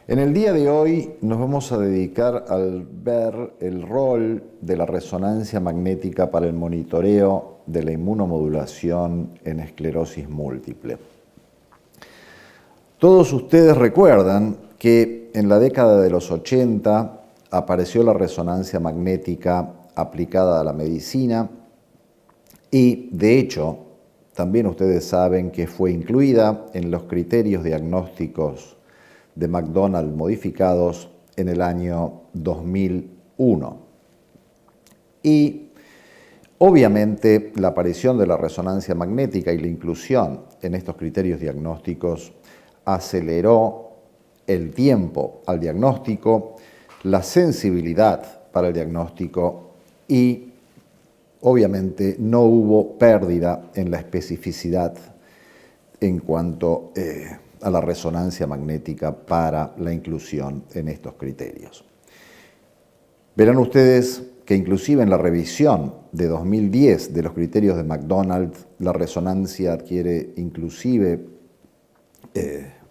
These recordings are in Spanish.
En el día de hoy nos vamos a dedicar al ver el rol de la resonancia magnética para el monitoreo de la inmunomodulación en esclerosis múltiple. Todos ustedes recuerdan que en la década de los 80 apareció la resonancia magnética aplicada a la medicina y, de hecho, también ustedes saben que fue incluida en los criterios diagnósticos de McDonald modificados en el año 2001. Y obviamente la aparición de la resonancia magnética y la inclusión en estos criterios diagnósticos aceleró el tiempo al diagnóstico, la sensibilidad para el diagnóstico y obviamente no hubo pérdida en la especificidad en cuanto a la resonancia magnética para la inclusión en estos criterios. Verán ustedes que inclusive en la revisión de 2010 de los criterios de McDonald, la resonancia adquiere inclusive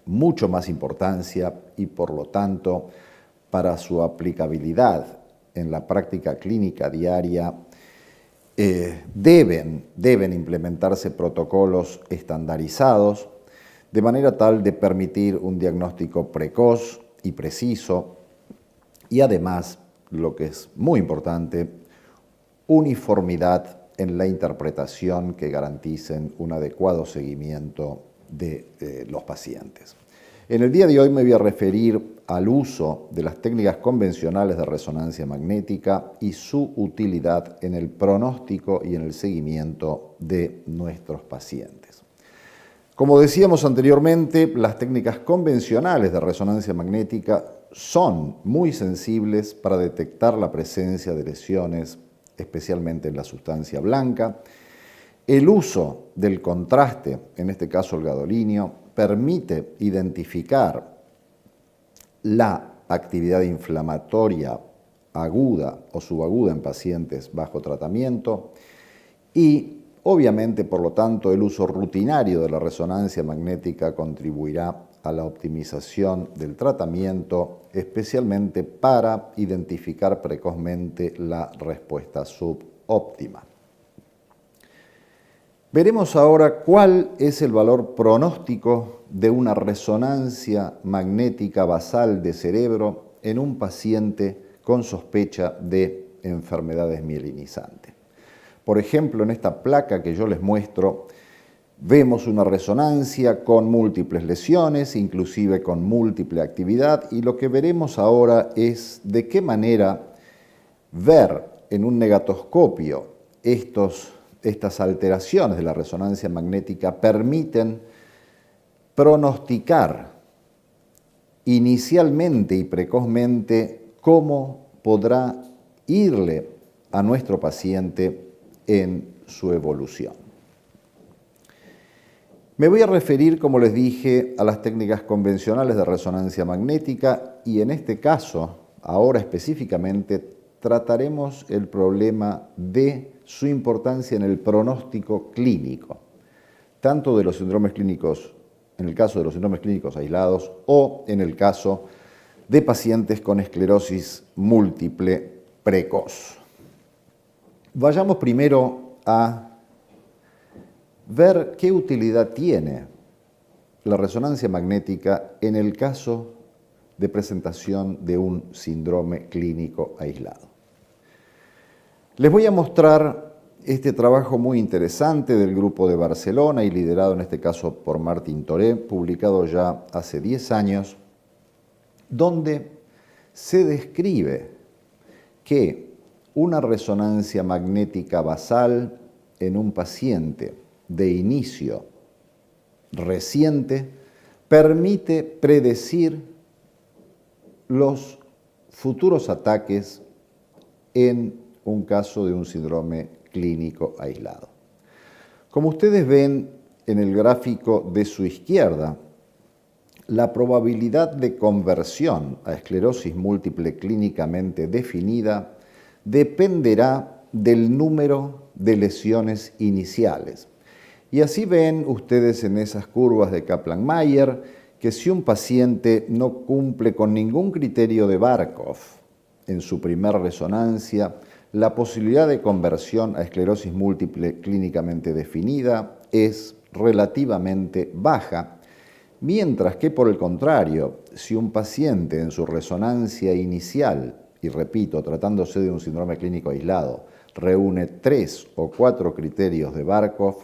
mucho más importancia y por lo tanto para su aplicabilidad en la práctica clínica diaria deben implementarse protocolos estandarizados de manera tal de permitir un diagnóstico precoz y preciso y además, lo que es muy importante, uniformidad en la interpretación que garanticen un adecuado seguimiento de los pacientes. En el día de hoy me voy a referir al uso de las técnicas convencionales de resonancia magnética y su utilidad en el pronóstico y en el seguimiento de nuestros pacientes. Como decíamos anteriormente, las técnicas convencionales de resonancia magnética son muy sensibles para detectar la presencia de lesiones, especialmente en la sustancia blanca. El uso del contraste, en este caso el gadolinio, permite identificar la actividad inflamatoria aguda o subaguda en pacientes bajo tratamiento y obviamente, por lo tanto, el uso rutinario de la resonancia magnética contribuirá a la optimización del tratamiento, especialmente para identificar precozmente la respuesta subóptima. Veremos ahora cuál es el valor pronóstico de una resonancia magnética basal de cerebro en un paciente con sospecha de enfermedades mielinizantes. Por ejemplo, en esta placa que yo les muestro, vemos una resonancia con múltiples lesiones, inclusive con múltiple actividad, y lo que veremos ahora es de qué manera ver en un negatoscopio estas alteraciones de la resonancia magnética permiten pronosticar inicialmente y precozmente cómo podrá irle a nuestro paciente en su evolución. Me voy a referir, como les dije, a las técnicas convencionales de resonancia magnética y en este caso, ahora específicamente, trataremos el problema de su importancia en el pronóstico clínico, tanto de los síndromes clínicos, en el caso de los síndromes clínicos aislados o en el caso de pacientes con esclerosis múltiple precoz. Vayamos primero a ver qué utilidad tiene la resonancia magnética en el caso de presentación de un síndrome clínico aislado. Les voy a mostrar este trabajo muy interesante del grupo de Barcelona y liderado en este caso por Martín Toré, publicado ya hace 10 años, donde se describe que una resonancia magnética basal en un paciente de inicio reciente permite predecir los futuros ataques en un caso de un síndrome clínico aislado. Como ustedes ven en el gráfico de su izquierda, la probabilidad de conversión a esclerosis múltiple clínicamente definida dependerá del número de lesiones iniciales. Y así ven ustedes en esas curvas de Kaplan-Meier que si un paciente no cumple con ningún criterio de Barkov en su primera resonancia, la posibilidad de conversión a esclerosis múltiple clínicamente definida es relativamente baja, mientras que por el contrario, si un paciente en su resonancia inicial, y repito, tratándose de un síndrome clínico aislado, reúne 3 o 4 criterios de Barkov,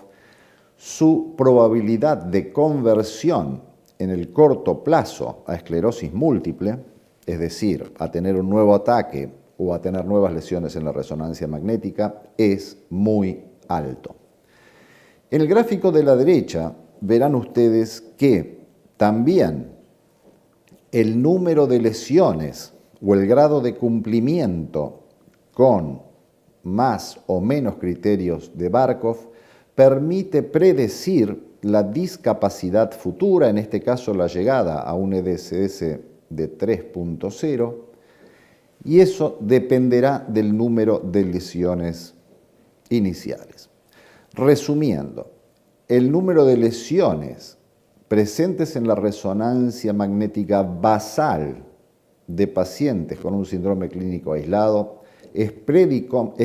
su probabilidad de conversión en el corto plazo a esclerosis múltiple, es decir, a tener un nuevo ataque o a tener nuevas lesiones en la resonancia magnética, es muy alto. En el gráfico de la derecha verán ustedes que también el número de lesiones o el grado de cumplimiento con más o menos criterios de Barkov permite predecir la discapacidad futura, en este caso la llegada a un EDSS de 3.0, y eso dependerá del número de lesiones iniciales. Resumiendo, el número de lesiones presentes en la resonancia magnética basal de pacientes con un síndrome clínico aislado es predictor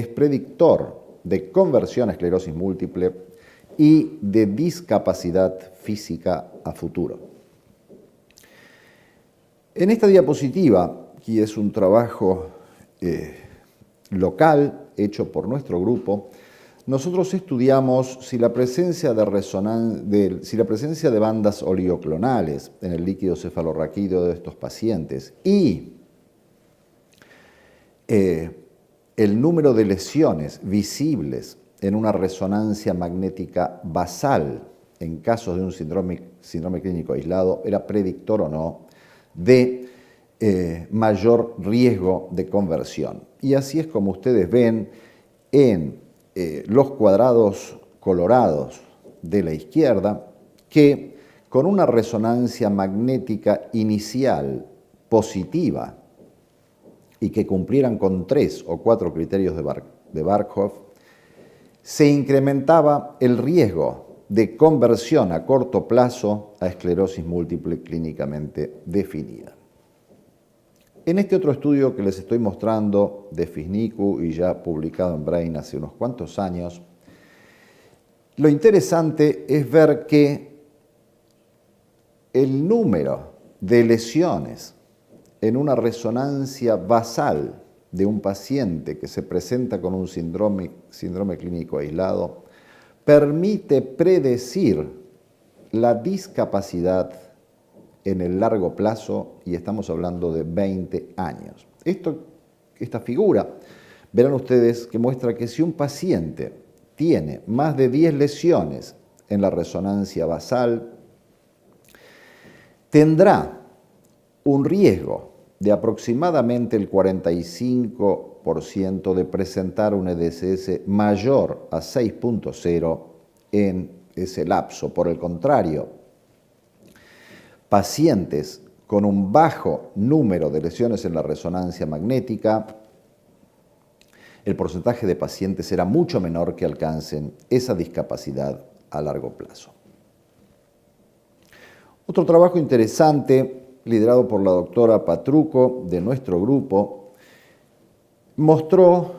de conversión a esclerosis múltiple y de discapacidad física a futuro. En esta diapositiva, que es un trabajo local hecho por nuestro grupo, nosotros estudiamos si la presencia de bandas oligoclonales en el líquido cefalorraquídeo de estos pacientes y el número de lesiones visibles en una resonancia magnética basal en casos de un síndrome clínico aislado era predictor o no de mayor riesgo de conversión. Y así es como ustedes ven en los cuadrados colorados de la izquierda que con una resonancia magnética inicial positiva y que cumplieran con 3 o 4 criterios de Barkov, se incrementaba el riesgo de conversión a corto plazo a esclerosis múltiple clínicamente definida. En este otro estudio que les estoy mostrando de FISNICU y ya publicado en Brain hace unos cuantos años, lo interesante es ver que el número de lesiones en una resonancia basal de un paciente que se presenta con un síndrome clínico aislado permite predecir la discapacidad en el largo plazo, y estamos hablando de 20 años. Esta figura, verán ustedes que muestra que si un paciente tiene más de 10 lesiones en la resonancia basal, tendrá un riesgo de aproximadamente el 45% de presentar un EDSS mayor a 6.0 en ese lapso. Por el contrario, pacientes con un bajo número de lesiones en la resonancia magnética, el porcentaje de pacientes será mucho menor que alcancen esa discapacidad a largo plazo. Otro trabajo interesante, liderado por la doctora Patruco de nuestro grupo, mostró,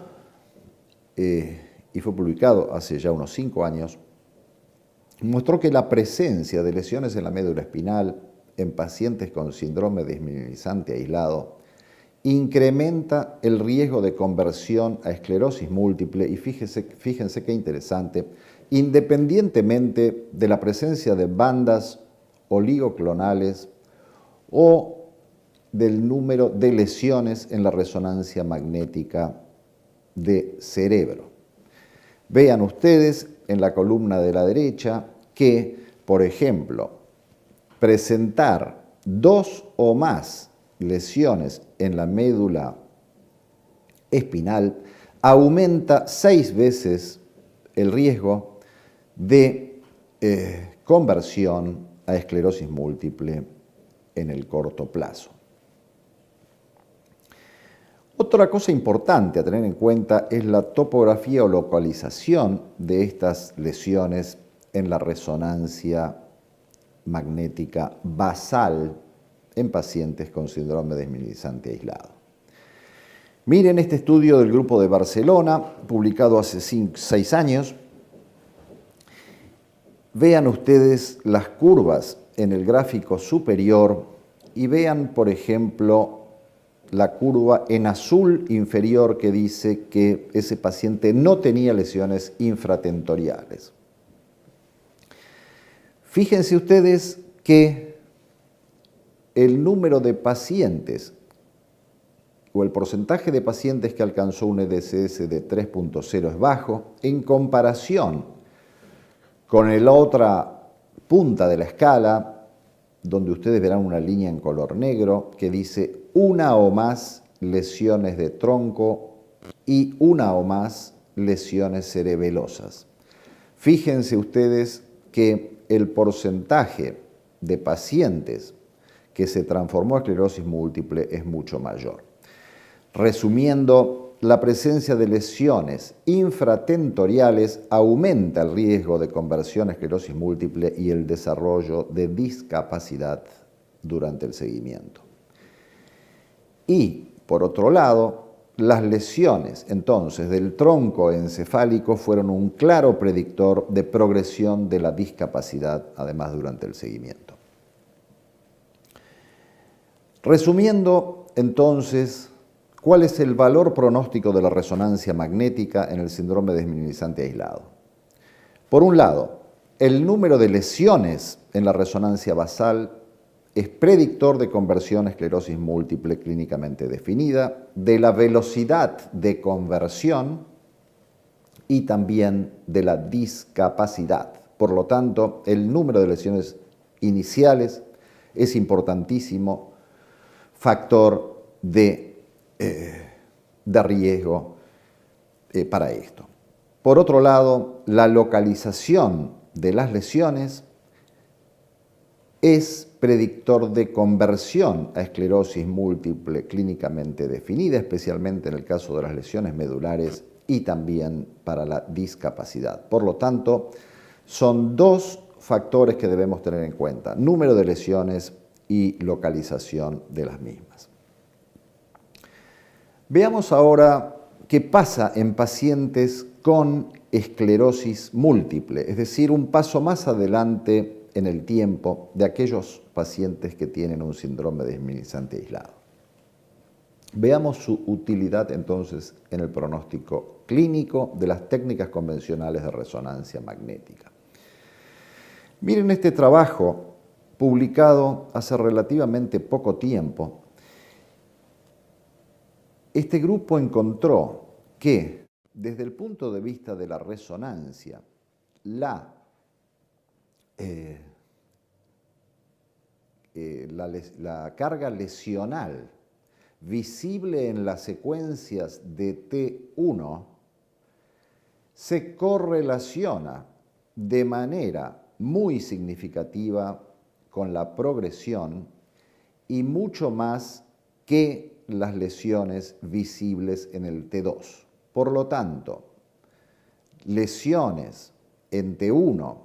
y fue publicado hace ya unos 5 años, mostró que la presencia de lesiones en la médula espinal en pacientes con síndrome desmineralizante aislado incrementa el riesgo de conversión a esclerosis múltiple, y fíjense qué interesante, independientemente de la presencia de bandas oligoclonales o del número de lesiones en la resonancia magnética de cerebro. Vean ustedes en la columna de la derecha que, por ejemplo, presentar 2 o más lesiones en la médula espinal aumenta 6 veces el riesgo de conversión a esclerosis múltiple en el corto plazo. Otra cosa importante a tener en cuenta es la topografía o localización de estas lesiones en la resonancia magnética basal en pacientes con síndrome desminimizante aislado. Miren este estudio del grupo de Barcelona, publicado hace 6 años. Vean ustedes las curvas en el gráfico superior y vean, por ejemplo, la curva en azul inferior que dice que ese paciente no tenía lesiones infratentoriales. Fíjense ustedes que el número de pacientes o el porcentaje de pacientes que alcanzó un EDSS de 3.0 es bajo en comparación con la otra punta de la escala, donde ustedes verán una línea en color negro que dice una o más lesiones de tronco y una o más lesiones cerebelosas. Fíjense ustedes que el porcentaje de pacientes que se transformó a esclerosis múltiple es mucho mayor. Resumiendo, la presencia de lesiones infratentoriales aumenta el riesgo de conversión a esclerosis múltiple y el desarrollo de discapacidad durante el seguimiento. Y, por otro lado, las lesiones, entonces, del tronco encefálico fueron un claro predictor de progresión de la discapacidad, además durante el seguimiento. Resumiendo, entonces, ¿cuál es el valor pronóstico de la resonancia magnética en el síndrome desminimizante aislado? Por un lado, el número de lesiones en la resonancia basal es predictor de conversión a esclerosis múltiple clínicamente definida, de la velocidad de conversión y también de la discapacidad. Por lo tanto, el número de lesiones iniciales es importantísimo factor de riesgo para esto. Por otro lado, la localización de las lesiones es predictor de conversión a esclerosis múltiple clínicamente definida, especialmente en el caso de las lesiones medulares y también para la discapacidad. Por lo tanto, son 2 factores que debemos tener en cuenta: número de lesiones y localización de las mismas. Veamos ahora qué pasa en pacientes con esclerosis múltiple, es decir, un paso más adelante en el tiempo de aquellos pacientes que tienen un síndrome desminimizante aislado. Veamos su utilidad entonces en el pronóstico clínico de las técnicas convencionales de resonancia magnética. Miren este trabajo publicado hace relativamente poco tiempo. Este grupo encontró que, desde el punto de vista de la resonancia, la carga lesional visible en las secuencias de T1 se correlaciona de manera muy significativa con la progresión y mucho más que las lesiones visibles en el T2. Por lo tanto, lesiones en T1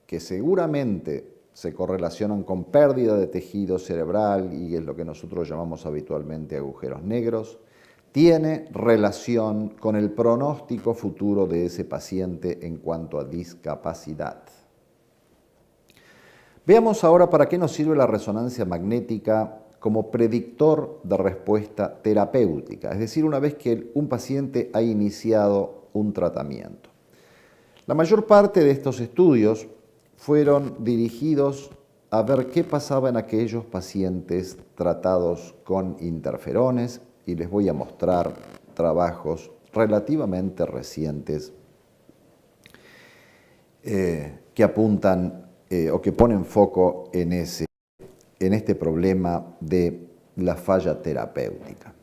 que seguramente se correlacionan con pérdida de tejido cerebral y es lo que nosotros llamamos habitualmente agujeros negros, tiene relación con el pronóstico futuro de ese paciente en cuanto a discapacidad. Veamos ahora para qué nos sirve la resonancia magnética como predictor de respuesta terapéutica, es decir, una vez que un paciente ha iniciado un tratamiento. La mayor parte de estos estudios fueron dirigidos a ver qué pasaba en aquellos pacientes tratados con interferones y les voy a mostrar trabajos relativamente recientes que apuntan o que ponen foco en este problema de la falla terapéutica.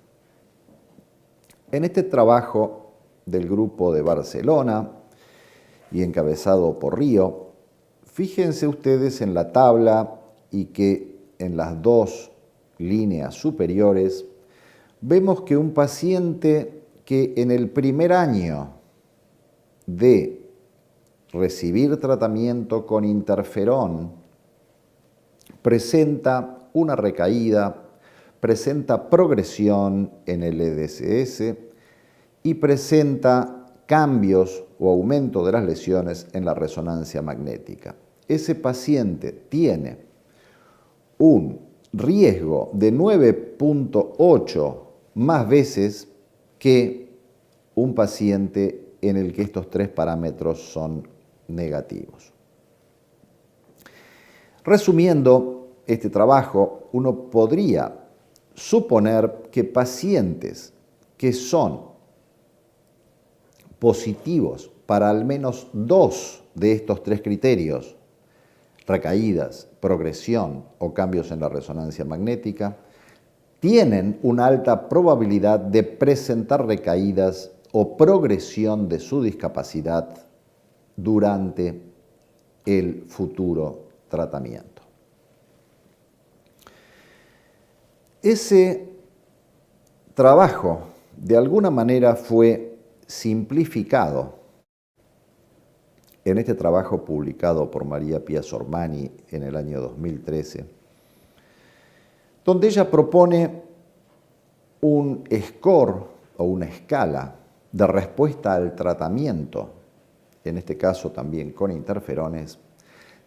En este trabajo del grupo de Barcelona y encabezado por Río, fíjense ustedes en la tabla y que en las 2 líneas superiores vemos que un paciente que en el primer año de recibir tratamiento con interferón presenta una recaída, presenta progresión en el EDSS y presenta cambios o aumento de las lesiones en la resonancia magnética. Ese paciente tiene un riesgo de 9.8 más veces que un paciente en el que estos tres parámetros son negativos. Resumiendo este trabajo, uno podría suponer que pacientes que son positivos para al menos dos de estos tres criterios, recaídas, progresión o cambios en la resonancia magnética, tienen una alta probabilidad de presentar recaídas o progresión de su discapacidad durante el futuro tratamiento. Ese trabajo de alguna manera fue simplificado en este trabajo publicado por María Pia Sormani en el año 2013, donde ella propone un score o una escala de respuesta al tratamiento, en este caso también con interferones,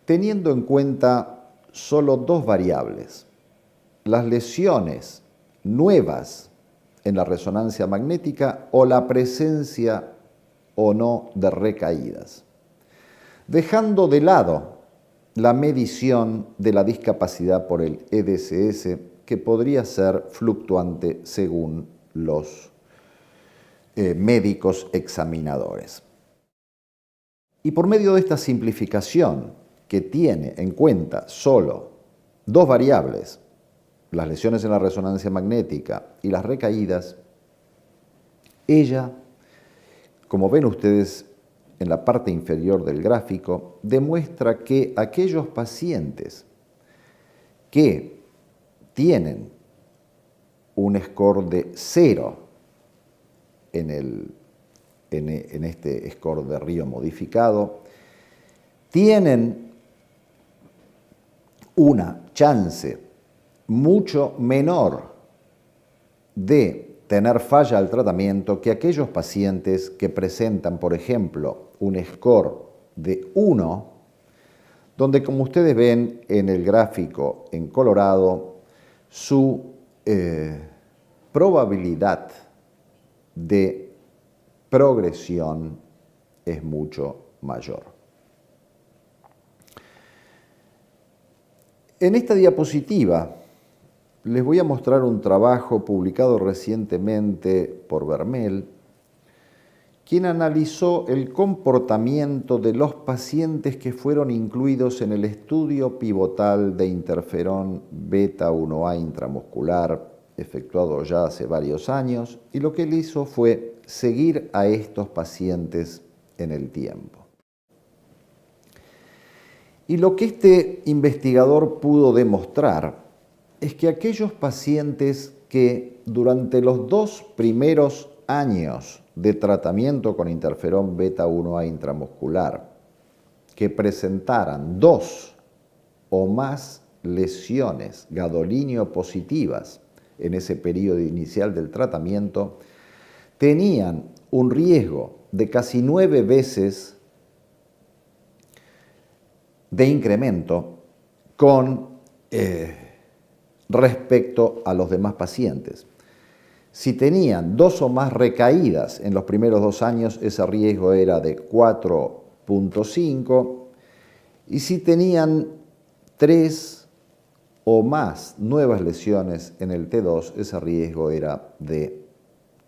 teniendo en cuenta solo dos variables: las lesiones nuevas en la resonancia magnética o la presencia o no de recaídas, dejando de lado la medición de la discapacidad por el EDSS, que podría ser fluctuante según los médicos examinadores. Y por medio de esta simplificación, que tiene en cuenta solo dos variables, las lesiones en la resonancia magnética y las recaídas, ella, como ven ustedes en la parte inferior del gráfico, demuestra que aquellos pacientes que tienen un score de 0 en este score de Río modificado, tienen una chance mucho menor de tener falla al tratamiento que aquellos pacientes que presentan, por ejemplo, un score de 1, donde, como ustedes ven en el gráfico en colorado, su probabilidad de progresión es mucho mayor. En esta diapositiva les voy a mostrar un trabajo publicado recientemente por Vermel, quien analizó el comportamiento de los pacientes que fueron incluidos en el estudio pivotal de interferón beta-1A intramuscular, efectuado ya hace varios años, y lo que él hizo fue seguir a estos pacientes en el tiempo. Y lo que este investigador pudo demostrar es que aquellos pacientes que durante los 2 primeros años de tratamiento con interferón beta-1A intramuscular, que presentaran 2 o más lesiones gadolinio positivas en ese periodo inicial del tratamiento, tenían un riesgo de casi 9 veces de incremento con respecto a los demás pacientes. Si tenían 2 o más recaídas en los primeros 2 años, ese riesgo era de 4.5, y si tenían 3 o más nuevas lesiones en el T2, ese riesgo era de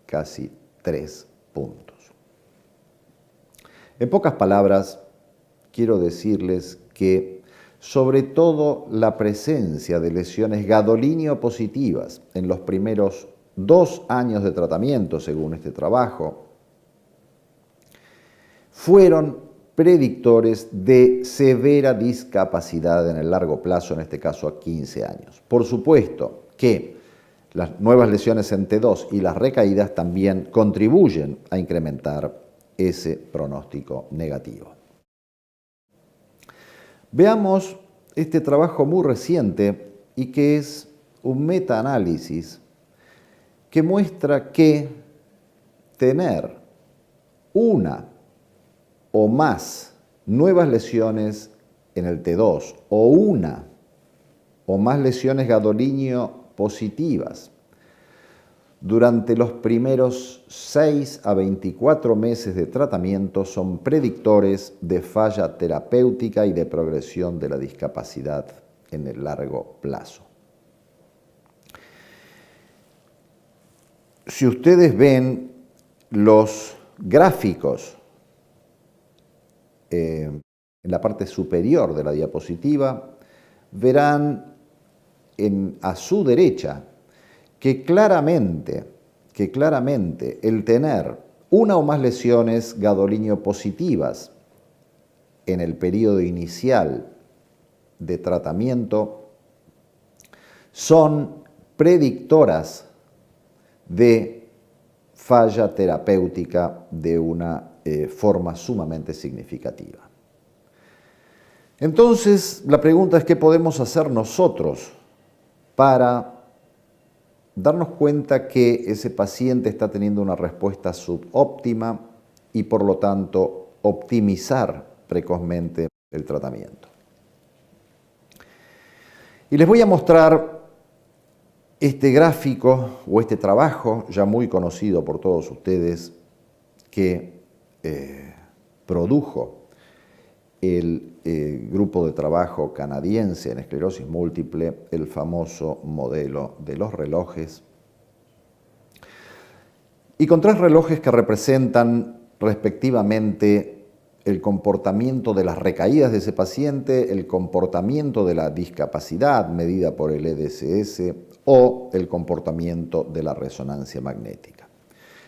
casi 3 puntos. En pocas palabras, quiero decirles que sobre todo la presencia de lesiones gadolinio positivas en los primeros 2 años de tratamiento, según este trabajo, fueron predictores de severa discapacidad en el largo plazo, en este caso a 15 años. Por supuesto que las nuevas lesiones en T2 y las recaídas también contribuyen a incrementar ese pronóstico negativo. Veamos este trabajo muy reciente y que es un metaanálisis que muestra que tener una o más nuevas lesiones en el T2 o una o más lesiones gadolinio positivas durante los primeros 6 a 24 meses de tratamiento son predictores de falla terapéutica y de progresión de la discapacidad en el largo plazo. Si ustedes ven los gráficos en la parte superior de la diapositiva, verán a su derecha que claramente el tener una o más lesiones gadolinio positivas en el periodo inicial de tratamiento son predictoras de falla terapéutica de una forma sumamente significativa. Entonces, la pregunta es: ¿qué podemos hacer nosotros para darnos cuenta que ese paciente está teniendo una respuesta subóptima y, por lo tanto, optimizar precozmente el tratamiento? Y les voy a mostrar este gráfico o este trabajo ya muy conocido por todos ustedes que produjo el grupo de trabajo canadiense en esclerosis múltiple, el famoso modelo de los relojes, y con 3 relojes que representan respectivamente el comportamiento de las recaídas de ese paciente, el comportamiento de la discapacidad medida por el EDSS o el comportamiento de la resonancia magnética.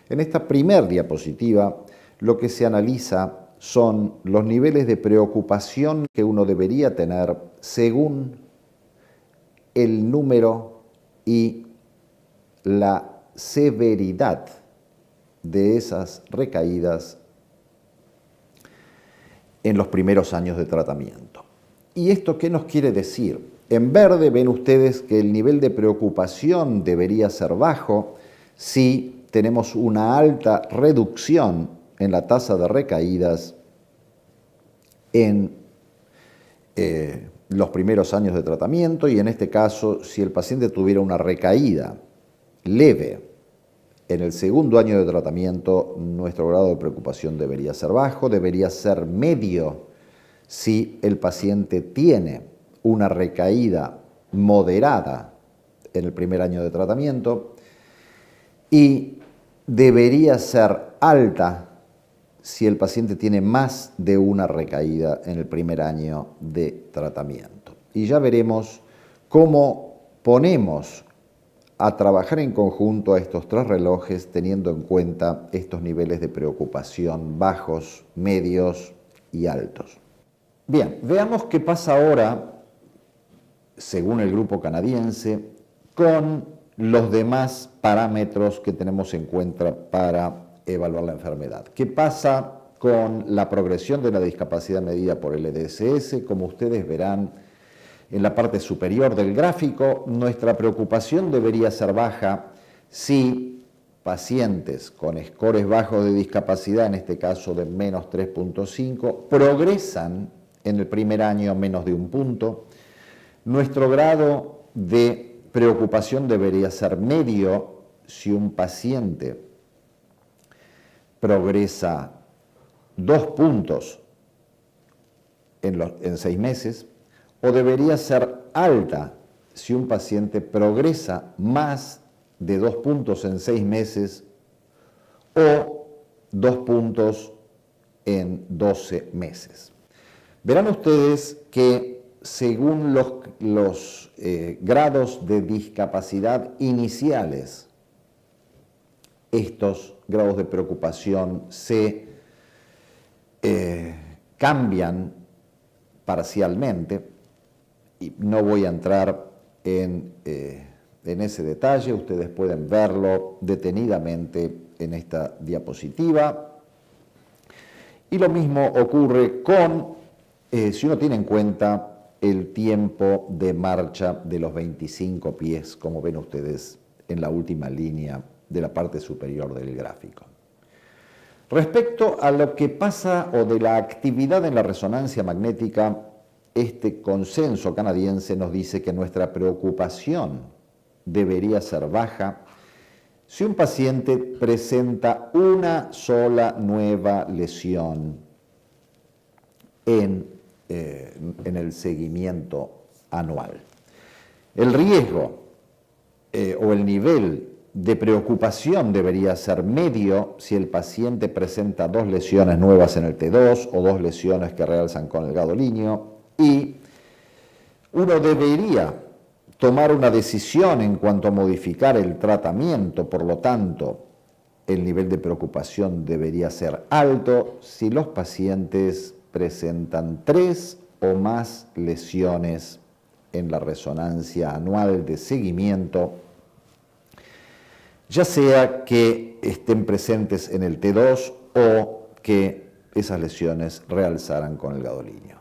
En esta primera diapositiva lo que se analiza son los niveles de preocupación que uno debería tener según el número y la severidad de esas recaídas en los primeros años de tratamiento. ¿Y esto qué nos quiere decir? En verde ven ustedes que el nivel de preocupación debería ser bajo si tenemos una alta reducción en la tasa de recaídas en los primeros años de tratamiento, y en este caso, si el paciente tuviera una recaída leve en el segundo año de tratamiento, nuestro grado de preocupación debería ser bajo, debería ser medio si el paciente tiene una recaída moderada en el primer año de tratamiento, y debería ser alta si el paciente tiene más de una recaída en el primer año de tratamiento. Y ya veremos cómo ponemos a trabajar en conjunto a estos 3 relojes teniendo en cuenta estos niveles de preocupación bajos, medios y altos. Bien, veamos qué pasa ahora, según el grupo canadiense, con los demás parámetros que tenemos en cuenta para evaluar la enfermedad. ¿Qué pasa con la progresión de la discapacidad medida por el EDSS? Como ustedes verán en la parte superior del gráfico, nuestra preocupación debería ser baja si pacientes con scores bajos de discapacidad, en este caso de menos 3.5, progresan en el primer año menos de 1 punto. Nuestro grado de preocupación debería ser medio si un paciente progresa 2 puntos en 6 meses, o debería ser alta si un paciente progresa más de 2 puntos en 6 meses o 2 puntos en 12 meses. Verán ustedes que según los grados de discapacidad iniciales, estos grados de preocupación se cambian parcialmente, y no voy a entrar en ese detalle, ustedes pueden verlo detenidamente en esta diapositiva. Y lo mismo ocurre con, si uno tiene en cuenta el tiempo de marcha de los 25 pies, como ven ustedes en la última línea de la parte superior del gráfico. Respecto a lo que pasa o de la actividad en la resonancia magnética, este consenso canadiense nos dice que nuestra preocupación debería ser baja si un paciente presenta una sola nueva lesión en el seguimiento anual. El riesgo o el nivel de preocupación debería ser medio si el paciente presenta 2 lesiones nuevas en el T2 o 2 lesiones que realzan con el gadolíneo, y uno debería tomar una decisión en cuanto a modificar el tratamiento. Por lo tanto, el nivel de preocupación debería ser alto si los pacientes presentan 3 o más lesiones en la resonancia anual de seguimiento, ya sea que estén presentes en el T2 o que esas lesiones realzaran con el gadolínio.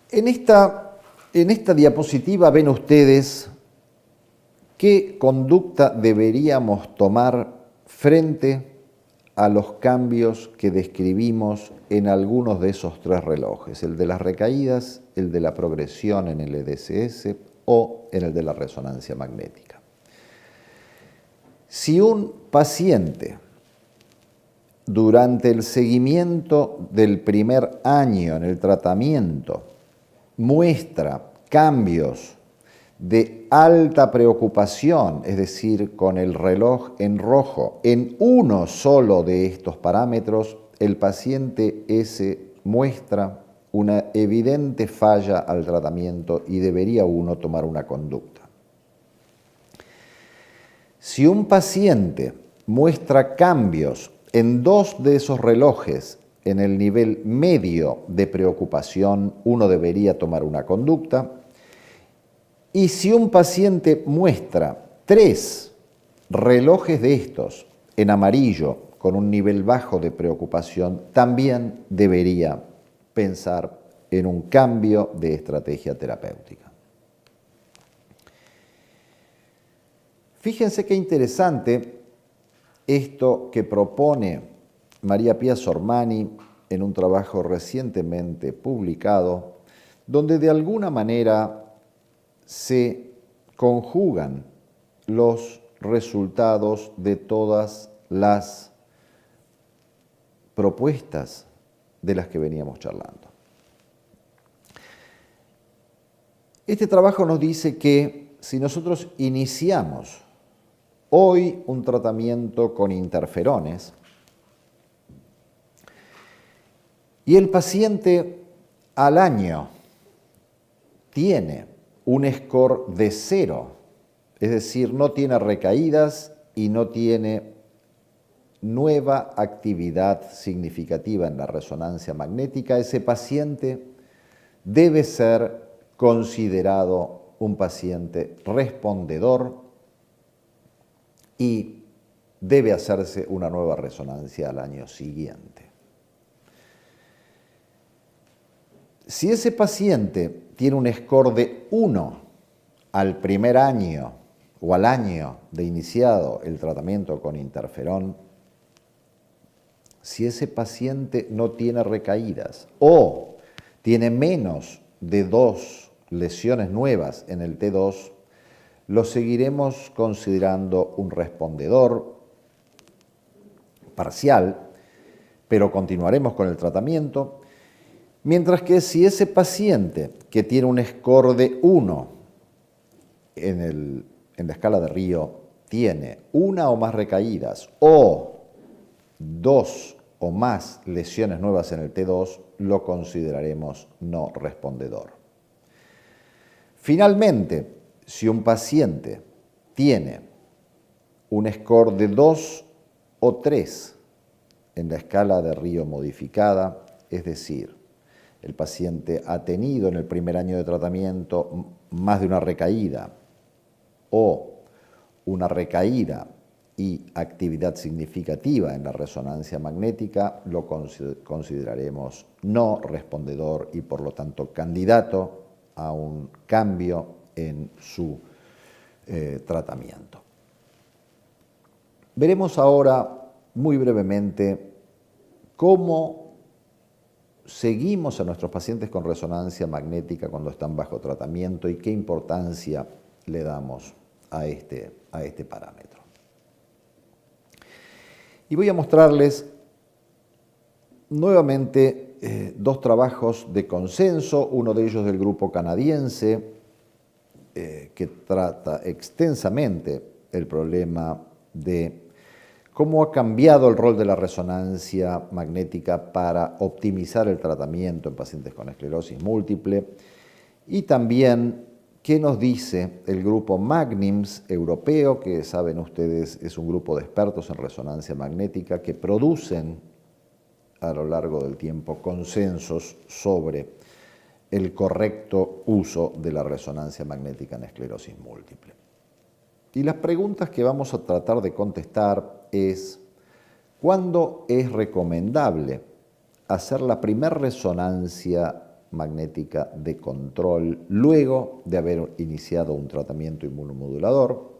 En esta diapositiva ven ustedes qué conducta deberíamos tomar frente a los cambios que describimos en algunos de esos 3 relojes, el de las recaídas, el de la progresión en el EDSS o en el de la resonancia magnética. Si un paciente durante el seguimiento del primer año en el tratamiento muestra cambios de alta preocupación, es decir, con el reloj en rojo, en uno solo de estos parámetros, el paciente ese muestra una evidente falla al tratamiento y debería uno tomar una conducta. Si un paciente muestra cambios en 2 de esos relojes en el nivel medio de preocupación, uno debería tomar una conducta. Y si un paciente muestra 3 relojes de estos en amarillo con un nivel bajo de preocupación, también debería pensar en un cambio de estrategia terapéutica. Fíjense qué interesante esto que propone María Pia Sormani en un trabajo recientemente publicado, donde de alguna manera se conjugan los resultados de todas las propuestas de las que veníamos charlando. Este trabajo nos dice que si nosotros iniciamos hoy un tratamiento con interferones y el paciente al año tiene un score de 0, es decir, no tiene recaídas y no tiene nueva actividad significativa en la resonancia magnética, ese paciente debe ser considerado un paciente respondedor y debe hacerse una nueva resonancia al año siguiente. Si ese paciente tiene un score de 1 al primer año o al año de iniciado el tratamiento con interferón, si ese paciente no tiene recaídas o tiene menos de 2 lesiones nuevas en el T2, lo seguiremos considerando un respondedor parcial, pero continuaremos con el tratamiento. Mientras que si ese paciente que tiene un score de 1 en la escala de Río tiene 1 o más recaídas o 2 o más lesiones nuevas en el T2, lo consideraremos no respondedor. Finalmente, si un paciente tiene un score de 2 o 3 en la escala de Río modificada, es decir, el paciente ha tenido en el primer año de tratamiento más de una recaída o una recaída y actividad significativa en la resonancia magnética, lo consideraremos no respondedor y por lo tanto candidato a un cambio en su tratamiento. Veremos ahora muy brevemente cómo seguimos a nuestros pacientes con resonancia magnética cuando están bajo tratamiento y qué importancia le damos a este parámetro. Y voy a mostrarles nuevamente dos trabajos de consenso, uno de ellos del grupo canadiense, que trata extensamente el problema de cómo ha cambiado el rol de la resonancia magnética para optimizar el tratamiento en pacientes con esclerosis múltiple, y también qué nos dice el grupo Magnims europeo, que saben ustedes es un grupo de expertos en resonancia magnética que producen a lo largo del tiempo consensos sobre el correcto uso de la resonancia magnética en esclerosis múltiple. Y las preguntas que vamos a tratar de contestar es: ¿cuándo es recomendable hacer la primera resonancia magnética de control luego de haber iniciado un tratamiento inmunomodulador?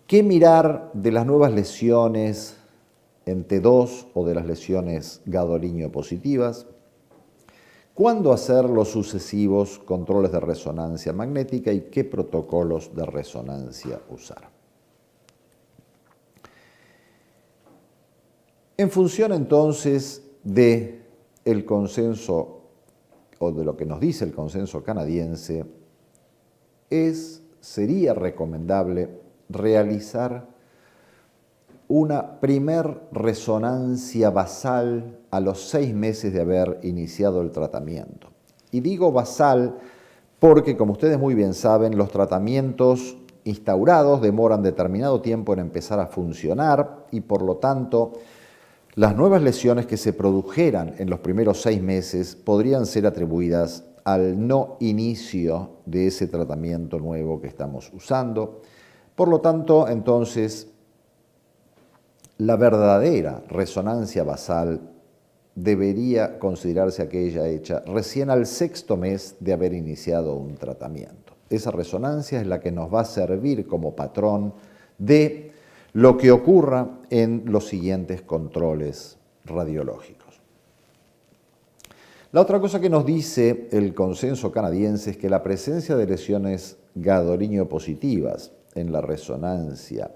¿Qué mirar de las nuevas lesiones en T2 o de las lesiones gadolinium positivas? ¿Cuándo hacer los sucesivos controles de resonancia magnética y qué protocolos de resonancia usar? En función entonces del consenso o de lo que nos dice el consenso canadiense, sería recomendable realizar una primer resonancia basal a los 6 meses de haber iniciado el tratamiento. Y digo basal porque, como ustedes muy bien saben, los tratamientos instaurados demoran determinado tiempo en empezar a funcionar y, por lo tanto, las nuevas lesiones que se produjeran en los primeros 6 meses podrían ser atribuidas al no inicio de ese tratamiento nuevo que estamos usando. Por lo tanto, entonces, la verdadera resonancia basal debería considerarse aquella hecha recién al 6º mes de haber iniciado un tratamiento. Esa resonancia es la que nos va a servir como patrón de lo que ocurra en los siguientes controles radiológicos. La otra cosa que nos dice el consenso canadiense es que la presencia de lesiones gadolinium positivas en la resonancia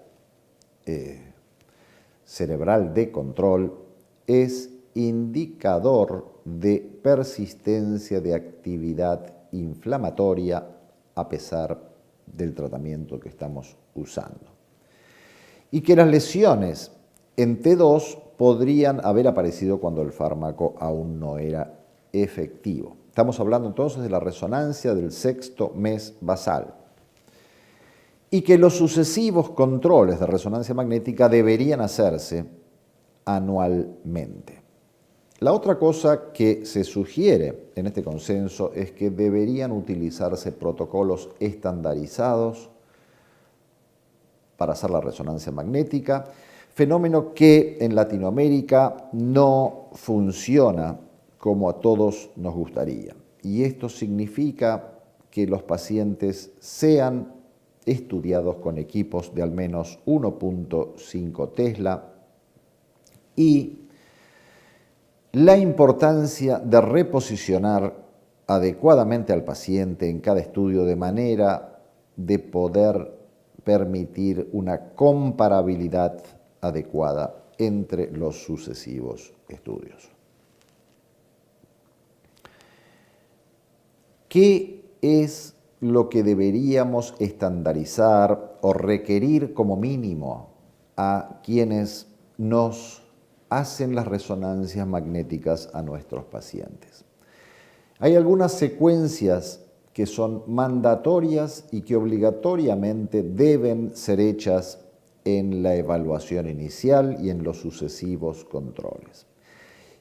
cerebral de control es indicador de persistencia de actividad inflamatoria a pesar del tratamiento que estamos usando. Y que las lesiones en T2 podrían haber aparecido cuando el fármaco aún no era efectivo. Estamos hablando entonces de la resonancia del 6º mes basal. Y que los sucesivos controles de resonancia magnética deberían hacerse anualmente. La otra cosa que se sugiere en este consenso es que deberían utilizarse protocolos estandarizados para hacer la resonancia magnética, fenómeno que en Latinoamérica no funciona como a todos nos gustaría. Y esto significa que los pacientes sean estudiados con equipos de al menos 1.5 Tesla y la importancia de reposicionar adecuadamente al paciente en cada estudio de manera de poder permitir una comparabilidad adecuada entre los sucesivos estudios. ¿Qué es lo que deberíamos estandarizar o requerir como mínimo a quienes nos hacen las resonancias magnéticas a nuestros pacientes? Hay algunas secuencias que son mandatorias y que obligatoriamente deben ser hechas en la evaluación inicial y en los sucesivos controles.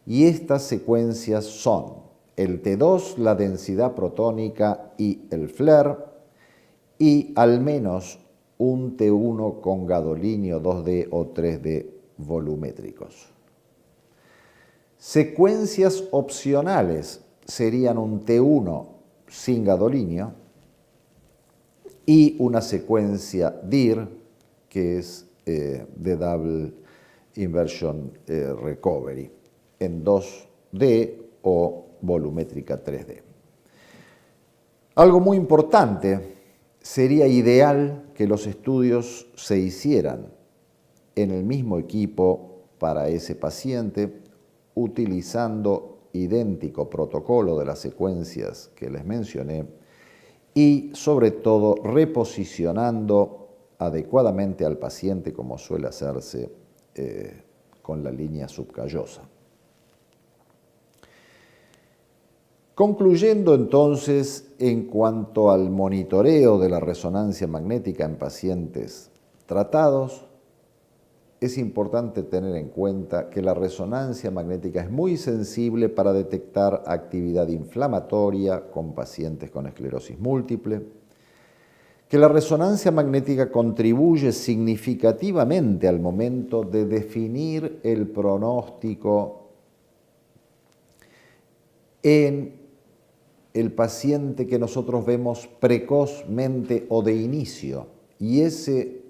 Y estas secuencias son el T2, la densidad protónica y el FLAIR, y al menos un T1 con gadolinio 2D o 3D volumétricos. Secuencias opcionales serían un T1 sin gadolinio y una secuencia DIR, que es de Double Inversion Recovery, en 2D o volumétrica 3D. Algo muy importante, sería ideal que los estudios se hicieran en el mismo equipo para ese paciente, utilizando idéntico protocolo de las secuencias que les mencioné y sobre todo reposicionando adecuadamente al paciente como suele hacerse con la línea subcallosa. Concluyendo entonces en cuanto al monitoreo de la resonancia magnética en pacientes tratados, es importante tener en cuenta que la resonancia magnética es muy sensible para detectar actividad inflamatoria con pacientes con esclerosis múltiple, que la resonancia magnética contribuye significativamente al momento de definir el pronóstico en el paciente que nosotros vemos precozmente o de inicio, y ese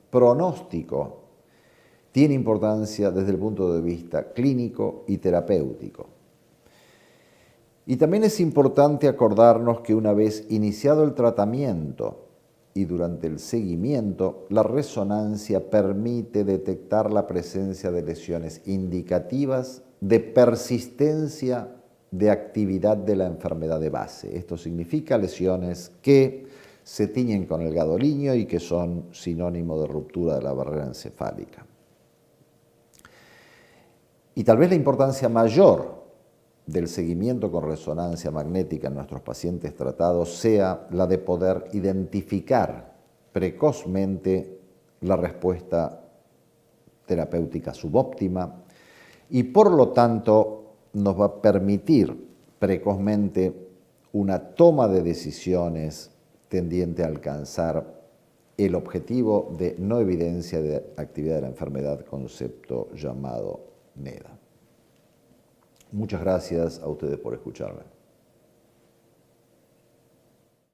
pronóstico tiene importancia desde el punto de vista clínico y terapéutico. Y también es importante acordarnos que una vez iniciado el tratamiento y durante el seguimiento, la resonancia permite detectar la presencia de lesiones indicativas de persistencia de actividad de la enfermedad de base. Esto significa lesiones que se tiñen con el gadolinio y que son sinónimo de ruptura de la barrera encefálica. Y tal vez la importancia mayor del seguimiento con resonancia magnética en nuestros pacientes tratados sea la de poder identificar precozmente la respuesta terapéutica subóptima y por lo tanto nos va a permitir precozmente una toma de decisiones tendiente a alcanzar el objetivo de no evidencia de actividad de la enfermedad, concepto llamado NEDA. Muchas gracias a ustedes por escucharme.